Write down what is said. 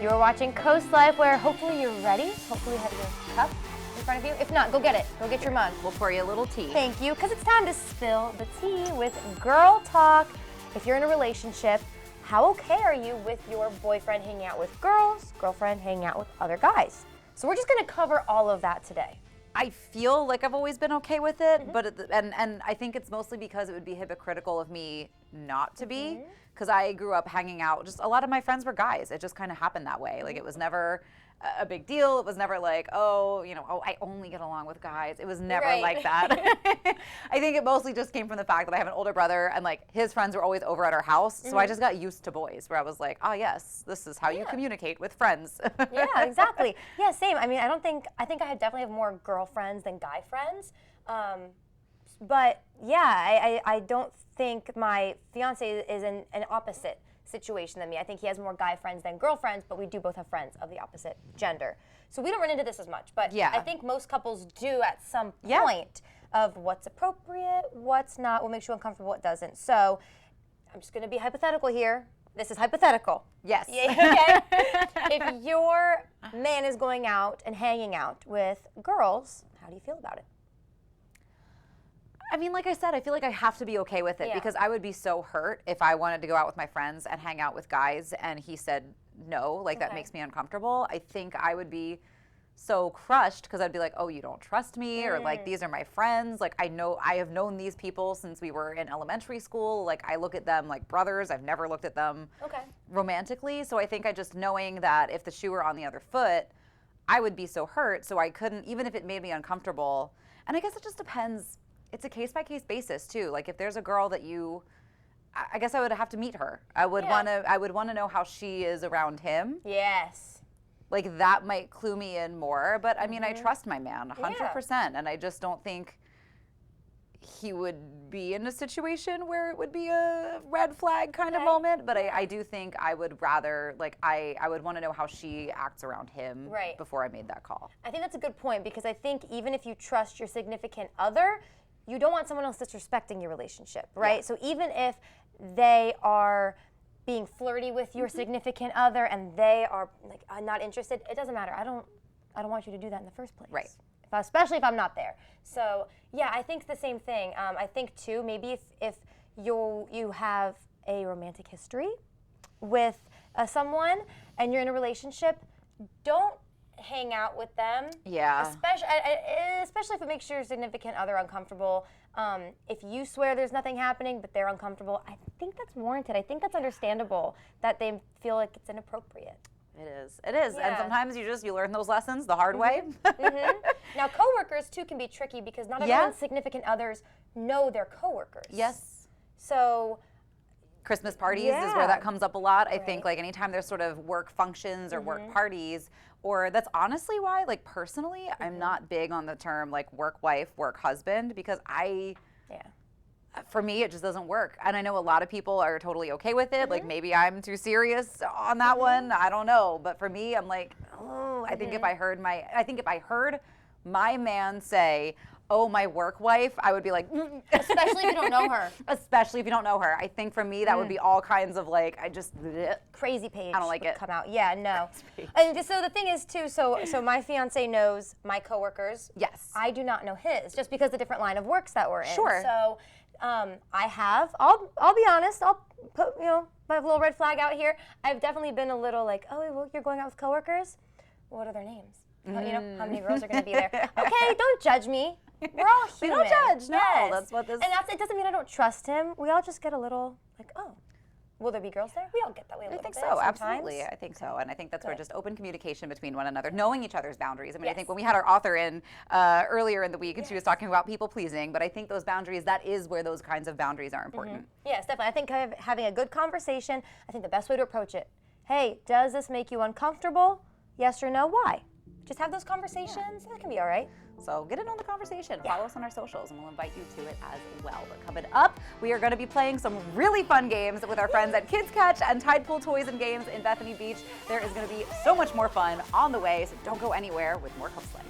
You're watching Coast Life, where hopefully you're ready. Hopefully you have your cup in front of you. If not, go get it. Go get your mug. We'll pour you a little tea. Thank you, because it's time to spill the tea with Girl Talk. If you're in a relationship, how okay are you with your boyfriend hanging out with girls, girlfriend hanging out with other guys? So we're just going to cover all of that today. I feel like I've always been okay with it, but and I think it's mostly because it would be hypocritical of me not to be, because I grew up hanging out. Just a lot of my friends were guys. It just kind of happened that way. Like, it was never a big deal. It was never like, oh, I only get along with guys. It was never like that. I think it mostly just came from the fact that I have an older brother, and like his friends were always over at our house. So I just got used to boys, where I was like, oh yes, this is how you communicate with friends. Yeah, exactly. Yeah, same. I mean, I think I definitely have more girlfriends than guy friends. But yeah, I don't think my fiance is in an opposite situation than me. I think he has more guy friends than girlfriends, but we do both have friends of the opposite gender. So we don't run into this as much, but I think most couples do at some point of what's appropriate, what's not, what makes you uncomfortable, what doesn't. So I'm just going to be hypothetical here. This is hypothetical. Yes. Yeah, okay? If your man is going out and hanging out with girls, how do you feel about it? I mean, like I said, I feel like I have to be okay with it, because I would be so hurt if I wanted to go out with my friends and hang out with guys and he said no. Like, that makes me uncomfortable. I think I would be so crushed, because I'd be like, oh, you don't trust me, or like, these are my friends. Like, I have known these people since we were in elementary school. Like, I look at them like brothers. I've never looked at them romantically. So I think knowing that if the shoe were on the other foot, I would be so hurt. So I couldn't, even if it made me uncomfortable. And I guess it just depends. It's a case-by-case basis too. Like, if there's a girl that I guess I would have to meet her. I would want to know how she is around him. Yes. Like, that might clue me in more. But I mean, I trust my man 100%, and I just don't think he would be in a situation where it would be a red flag kind of moment. But I do think I would rather, like, I would want to know how she acts around him before I made that call. I think that's a good point, because I think even if you trust your significant other, you don't want someone else disrespecting your relationship, right? So even if they are being flirty with your significant other and they are like not interested, it doesn't matter. I don't want you to do that in the first place. Right. Especially if I'm not there. So yeah, I think the same thing. I think too, maybe if you have a romantic history with someone and you're in a relationship, don't hang out with them. Yeah. Especially if it makes your significant other uncomfortable. If you swear there's nothing happening but they're uncomfortable, I think that's warranted. I think that's understandable that they feel like it's inappropriate. It is. Yeah. And sometimes you learn those lessons the hard way. Now, coworkers too can be tricky, because not everyone's significant others know their coworkers. Yes. So Christmas parties is where that comes up a lot. I think, like, anytime there's sort of work functions or work parties, or that's honestly why, like, personally, I'm not big on the term like work wife, work husband, because for me, it just doesn't work. And I know a lot of people are totally okay with it. Like, maybe I'm too serious on that one. I don't know. But for me, I'm like, oh, I think if I heard my man say, oh, my work wife, I would be like, especially if you don't know her. Especially if you don't know her. I think for me, that would be all kinds of like, Crazy Paige. I don't like it. Come out. Yeah, no. And so the thing is too, so my fiance knows my coworkers. Yes. I do not know his, just because the different line of works that we're in. Sure. So I'll be honest, I'll put, my little red flag out here. I've definitely been a little like, oh, well, you're going out with coworkers? What are their names? How many girls are going to be there? Okay, don't judge me. We're all human. We don't judge. No, that's what this. And it doesn't mean I don't trust him. We all just get a little like, oh, will there be girls there? We all get that way a little bit. I think so, absolutely. I think so. And I think that's where just open communication between one another, knowing each other's boundaries. I mean, I think when we had our author in earlier in the week, and she was talking about people pleasing, but I think those boundaries, that is where those kinds of boundaries are important. Yes, definitely. I think having a good conversation, I think the best way to approach it, hey, does this make you uncomfortable? Yes or no? Why? Just have those conversations. That can be all right. So get in on the conversation. Follow us on our socials, and we'll invite you to it as well. But coming up, we are going to be playing some really fun games with our friends at Kids Catch and Tide Pool Toys and Games in Bethany Beach. There is going to be so much more fun on the way, so don't go anywhere with more Coast Life.